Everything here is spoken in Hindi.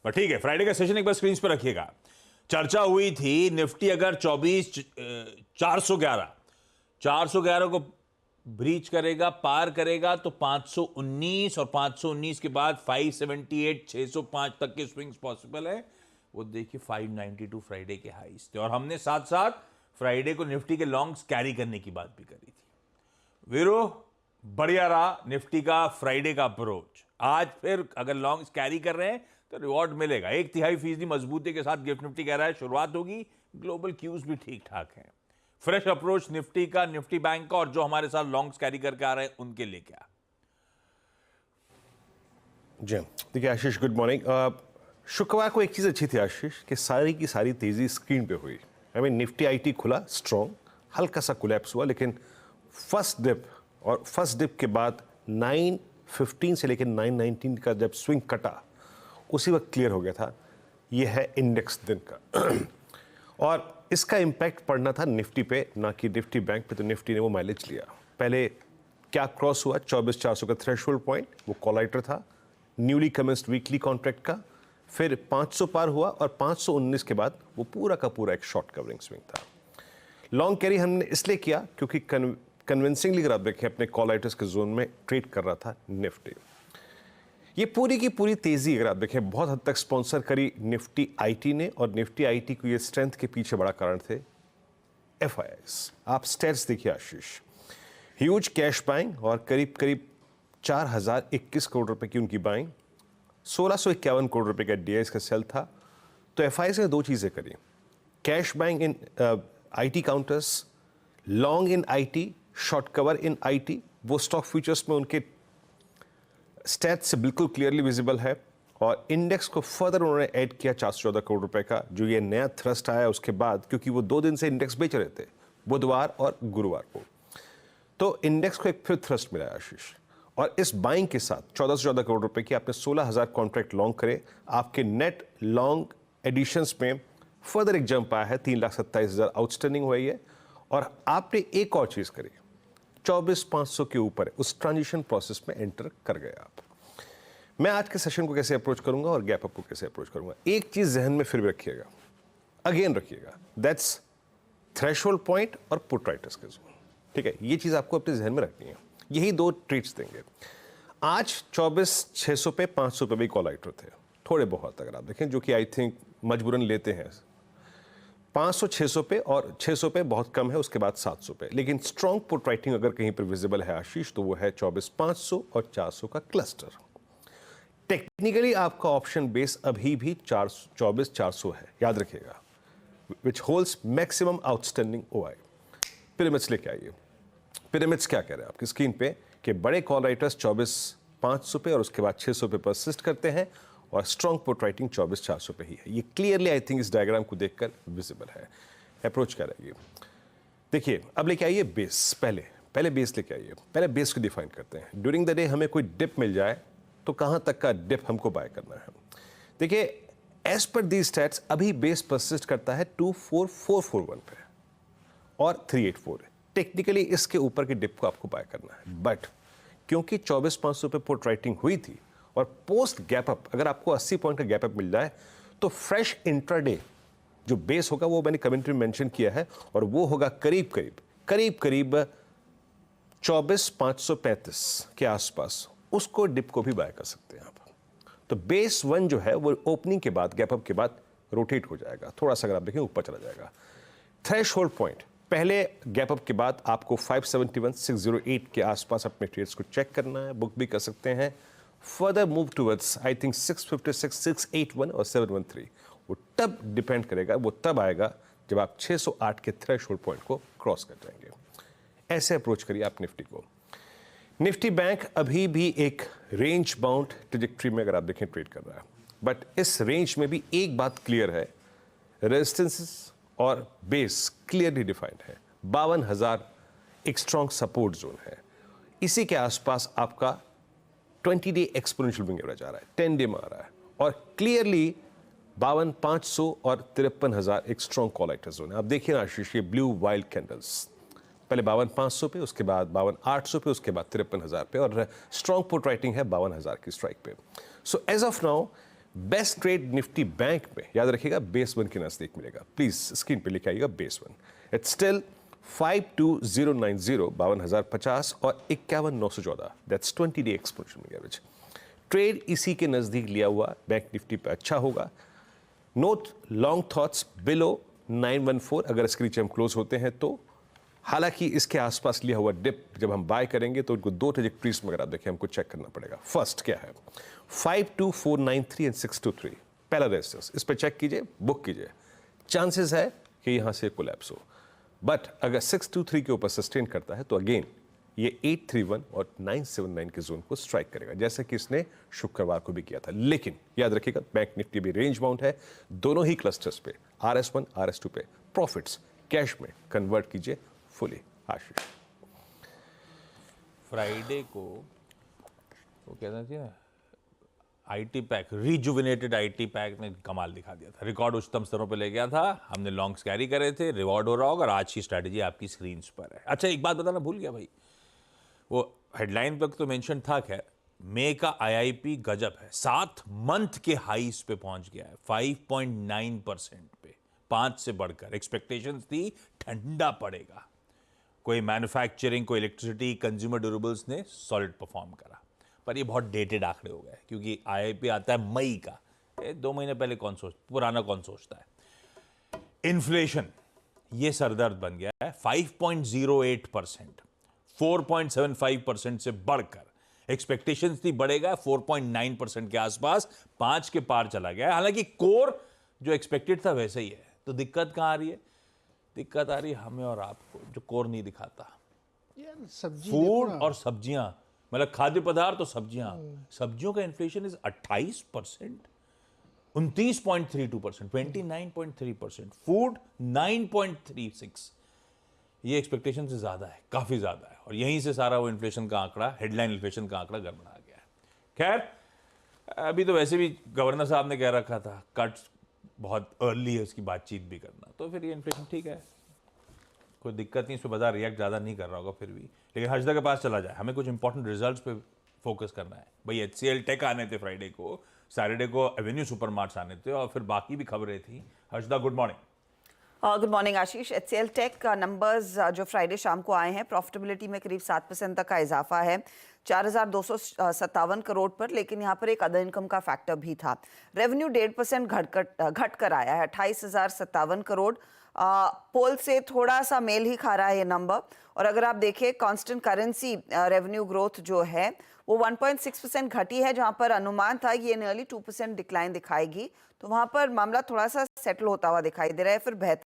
पर ठीक है, फ्राइडे का सेशन एक बार स्क्रीन पर रखिएगा। चर्चा हुई थी निफ्टी अगर 411 को ब्रीच करेगा, पार करेगा तो 519 और 519 के बाद 578 605 तक के स्विंग्स पॉसिबल है। वो देखिए 592 फ्राइडे के हाईस थे और हमने साथ साथ फ्राइडे को निफ्टी के लॉन्ग्स कैरी करने की बात भी करी थी। वीरो बढ़िया रहा निफ्टी का फ्राइडे का अप्रोच। आज फिर अगर लॉन्ग्स कैरी कर रहे हैं तो रिवॉर्ड मिलेगा। 1/3% मजबूती के साथ गिफ्ट निफ्टी कह रहा है शुरुआत होगी। ग्लोबल क्यूज भी ठीक ठाक हैं। फ्रेश अप्रोच निफ्टी का, निफ्टी बैंक का और जो हमारे साथ लॉन्ग्स कैरी करके आ रहे हैं उनके लिए क्या? जी देखिए आशीष, गुड मॉर्निंग। शुक्रवार को एक चीज़ अच्छी थी आशीष कि सारी की सारी तेज़ी स्क्रीन पे हुई। निफ्टी आईटी खुला स्ट्रॉन्ग, हल्का सा कोलैप्स हुआ, लेकिन फर्स्ट डिप के बाद 915 से लेकर 919 का जब स्विंग कटा उसी वक्त क्लियर हो गया था ये है इंडेक्स दिन का और इसका इम्पैक्ट पड़ना था निफ्टी पे, ना कि निफ्टी बैंक पे। तो निफ्टी ने वो माइलेज लिया। पहले क्या क्रॉस हुआ 24,400 का थ्रेशोल्ड पॉइंट, वो कॉलाइटर था न्यूली कमेंस्ड वीकली कॉन्ट्रैक्ट का। फिर 500 पार हुआ और 519 के बाद वो पूरा का पूरा एक शॉर्ट कवरिंग स्विंग था। लॉन्ग कैरी हमने इसलिए किया क्योंकि कन्विंसिंगली अगर आप देखें अपने कॉलाइटर्स के जोन में ट्रेड कर रहा था निफ्टी। ये पूरी की पूरी तेजी अगर आप देखें बहुत हद तक स्पॉन्सर करी निफ्टी आईटी ने, और निफ्टी आईटी को ये स्ट्रेंथ के पीछे बड़ा कारण थे एफआईआईस। आप स्टेट्स देखिए आशीष, ह्यूज कैश बाइंग और करीब करीब 4021 करोड़ रुपए की उनकी बाइंग, 1651 करोड़ रुपए का डीआईएस का सेल था। तो एफआईआईस ने दो चीजें करी, cash buying in IT counters, long in IT, short cover in IT. वो स्टॉक फ्यूचर्स में उनके स्टैट से बिल्कुल क्लियरली विजिबल है। और इंडेक्स को फर्दर उन्होंने ऐड किया 414 करोड़ रुपए का, जो ये नया थ्रस्ट आया उसके बाद, क्योंकि वो 2 दिन से इंडेक्स बेच रहे थे बुधवार और गुरुवार को। तो इंडेक्स को एक फिर थ्रस्ट मिला आशीष। और इस बाइंग के साथ 1414 करोड़ रुपए की आपने 16,000 कॉन्ट्रैक्ट लॉन्ग करे, आपके नेट लॉन्ग एडिशंस में फर्दर एक जंप आया है, 3,27,000 आउटस्टैंडिंग हुई है। और आपने एक और चीज करी, 24,500 के ऊपर उस ट्रांजिशन प्रोसेस में एंटर कर गए आप। मैं आज के सेशन को कैसे अप्रोच करूंगा और गैप अप को कैसे अप्रोच करूंगा, एक चीज जहन में फिर भी रखिएगा, अगेन रखिएगा, दैट्स थ्रेशोल्ड पॉइंट और पुट राइटर्स के जोन। ठीक है, ये चीज आपको अपने जहन में रखनी है। यही दो ट्रेड्स देंगे। आज 24,600 पे 500 पे भी कॉल राइटर थे थोड़े बहुत अगर आप देखें, जो कि आई थिंक मजबूरन लेते हैं। 500-600 पे और 600 पे बहुत कम है, उसके बाद 700 पे। लेकिन स्ट्रॉन्ग पुट राइटिंग अगर कहीं पर विजिबल है आशीष तो वो है 24,500 और 400 का क्लस्टर। टेक्निकली आपका ऑप्शन बेस अभी भी 24,400 है, याद रखिएगा, विच holds maximum outstanding OI. Pyramids लेके आइए। पिरामिड्स क्या कह रहे हैं आपकी स्क्रीन पे कि बड़े कॉल राइटर्स 24,500 पे और उसके बाद 600 पे परसिस्ट करते हैं और स्ट्रॉन्ग पुट राइटिंग 24,400 पे ही है। ये क्लियरली आई थिंक इस डायग्राम को देखकर विजिबल है। अप्रोच क्या रहेगी, देखिए अब लेके आइए बेस। पहले बेस लेके आइए, पहले बेस को डिफाइन करते हैं। ड्यूरिंग द डे हमें कोई डिप मिल जाए तो कहां तक का डिप हमको बाय करना है। देखिए एज पर दी स्टैट्स अभी बेस परसिस्ट करता है 24,441 पे और 384 है। टेक्निकली इसके ऊपर के डिप को आपको बाय करना है, बट क्योंकि 24,500 पे पुट राइटिंग हुई थी और पोस्ट गैप अप अगर आपको 80 पॉइंट का गैप अप मिल जाए तो फ्रेश इंट्राडे जो बेस होगा वो मैंने कमेंट्री में मेंशन किया है और वो होगा करीब करीब 24,535 के आसपास। उसको डिप को भी बाय कर सकते हैं आप। तो बेस 1 जो है वो ओपनिंग के बाद गैप अप के बाद रोटेट हो जाएगा, थोड़ा सा अगर आप देखें ऊपर चला जाएगा। थ्रेशोल्ड पॉइंट पहले गैप अप के बाद आपको 571,608 के आसपास अपने ट्रेड्स को चेक करना है, बुक भी कर सकते हैं। Further move towards I think 656, 681 और 713 वो तब डिपेंड करेगा, वो तब आएगा जब आप 608 के थ्रेशोल्ड पॉइंट को क्रॉस कर जाएंगे। ऐसे अप्रोच करिए आप निफ्टी को। निफ्टी बैंक अभी भी एक रेंज बाउंड ट्रेजेक्टरी में अगर आप देखें ट्रेड कर रहा है, बट इस रेंज में भी एक बात क्लियर है, रेजिस्टेंसेस और बेस क्लियरली डिफाइंड है। 52,000 एक स्ट्रॉन्ग सपोर्ट जोन है। इसी के आसपास आपका 20 डे एक्सपोनेंशियल मूविंग एवरेज आ रहा है, 10 डे में आ रहा है और क्लियरली 52,500 और 53,000 एक स्ट्रॉन्ग कॉल राइटर जोन है। आप देखिए ना आशीष, ये ब्लू वाइल्ड कैंडल्स पहले 52,500 पे, उसके बाद 52,800 पे, उसके बाद 53,000 पे और स्ट्रॉन्ग पुट राइटिंग है 52,000 की स्ट्राइक पे। So as of now best trade Nifty bank में याद रखिएगा बेस 1 के नजदीक मिलेगा। प्लीज स्क्रीन पे लिखे आइएगा बेस 1। इट्स स्टिल 52090 52,050 और 51,914। That's 20 day exponential moving average. Trade इसी के नजदीक लिया हुआ बैंक निफ्टी पे अच्छा होगा। नोट लॉन्ग थॉट्स बिलो 914 अगर इसके नीचे हम क्लोज होते हैं तो। हालांकि इसके आसपास लिया हुआ डिप जब हम बाय करेंगे तो उनको दो ट्रेजेक्टरीज में अगर आप देखें हमको चेक करना पड़ेगा। फर्स्ट क्या है 52493 एंड 623 पहला रेजिस्टेंस, इस पर चेक कीजिए, बुक कीजिए। चांसेस है कि यहां से कोलैप्स हो, बट अगर 623 के ऊपर सस्टेन करता है तो अगेन ये 831 और 979 के जोन को स्ट्राइक करेगा, जैसे कि इसने शुक्रवार को भी किया था। लेकिन याद रखिएगा बैंक निफ्टी भी रेंज बाउंड है। दोनों ही क्लस्टर्स पे RS1 RS2 पे प्रॉफिट्स कैश में कन्वर्ट कीजिए फुली। आशीष फ्राइडे को वो कहना चाहिए ना, IT pack, rejuvenated IT pack ने कमाल दिखा दिया था, रिकॉर्ड उच्चतम स्तरों पे ले गया था। हमने लॉन्ग्स कैरी करे थे, रिवॉर्ड हो रहा होगा और आज की स्ट्रैटेजी आपकी स्क्रीन पर है। अच्छा एक बात बताना भूल गया भाई, वो हेडलाइन तक तो मेंशन था, खैर मई का आईआईपी गजब है, 7 मंथ के हाईस पे पहुंच गया है 5.9% पे, 5 से बढ़कर। एक्सपेक्टेशंस थी ठंडा पड़ेगा, कोई मैन्युफैक्चरिंग, कोई इलेक्ट्रिसिटी, कंज्यूमर ड्यूरेबल्स ने सॉलिड परफॉर्म करा, पर ये बहुत डेटेड आंकड़े हो गए क्योंकि आईआईपी आता है मई का, 2 महीने पहले पुराना कौन सोचता है। इन्फ्लेशन ये सरदर्द बन गया है 5.08%, 4.75% से बढ़कर। एक्सपेक्टेशंस थी बढ़ेगा 4.9% के आसपास, 5 के पार चला गया है। हालांकि कोर जो एक्सपेक्टेड था वैसे ही है। तो दिक्कत कहां आ रही है? दिक्कत आ रही है हमें और आपको, जो कोर नहीं दिखाता। सब्जी फूड और सब्जियां, मतलब खाद्य पदार्थ और सब्जियां। सब्जियों का इन्फ्लेशन इज 28%, 29.32%, 29.3%। फूड 9.36। ये एक्सपेक्टेशन से ज्यादा है, काफी ज्यादा है, और यहीं से सारा वो इन्फ्लेशन का आंकड़ा, हेडलाइन इन्फ्लेशन का आंकड़ा गड़बड़ा गया है। खैर अभी तो वैसे भी गवर्नर साहब ने कह रखा था कट्स बहुत अर्ली है उसकी बातचीत भी करना, तो फिर ये इन्फ्लेशन ठीक है, कोई दिक्कत नहीं, इस पर बाजार रिएक्ट ज़्यादा नहीं कर रहा होगा फिर भी। लेकिन हर्षदा के पास चला जाए, हमें कुछ इंपॉर्टेंट रिजल्ट्स पे फोकस करना है भाई। HCL टेक आने थे फ्राइडे को, सैटरडे को एवेन्यू सुपरमार्ट्स आने थे, और फिर बाकी भी खबरें थी। Harshada good morning. Good morning Ashish. HCL tech numbers जो फ्राइडे शाम को आए हैं, प्रॉफिटेबिलिटी में करीब 7% तक का इजाफा है, 4,257 करोड़ पर। लेकिन यहाँ पर एक अदर इनकम का फैक्टर भी था। रेवेन्यू 1.5% घट कर आया है, 28,057 करोड़। पोल से थोड़ा सा मेल ही खा रहा है ये नंबर। और अगर आप देखें कांस्टेंट करेंसी रेवेन्यू ग्रोथ जो है वो 1.6% घटी है, जहां पर अनुमान था ये नियरली 2% डिक्लाइन दिखाएगी। तो वहां पर मामला थोड़ा सा सेटल होता हुआ दिखाई दे रहा है। फिर बेहतर